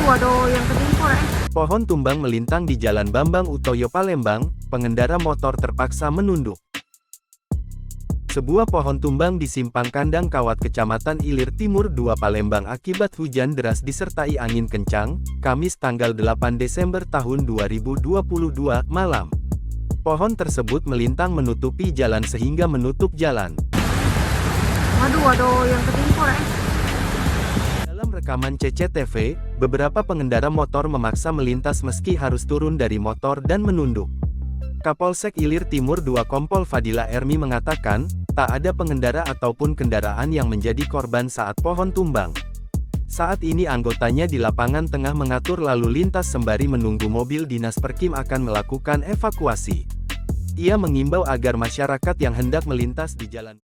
Waduh, yang ketimpul Pohon tumbang melintang di Jalan Bambang Utoyo Palembang, pengendara motor terpaksa menunduk. Sebuah pohon tumbang di Simpang Kandang Kawat Kecamatan Ilir Timur 2 Palembang akibat hujan deras disertai angin kencang, Kamis tanggal 8 Desember tahun 2022 malam. Pohon tersebut melintang menutupi jalan sehingga menutup jalan. Waduh, yang ketimpul Dalam rekaman CCTV, beberapa pengendara motor memaksa melintas meski harus turun dari motor dan menunduk. Kapolsek Ilir Timur 2 Kompol Fadila Ermi mengatakan, tak ada pengendara ataupun kendaraan yang menjadi korban saat pohon tumbang. Saat ini anggotanya di lapangan tengah mengatur lalu lintas sembari menunggu mobil dinas Perkim akan melakukan evakuasi. Ia mengimbau agar masyarakat yang hendak melintas di jalan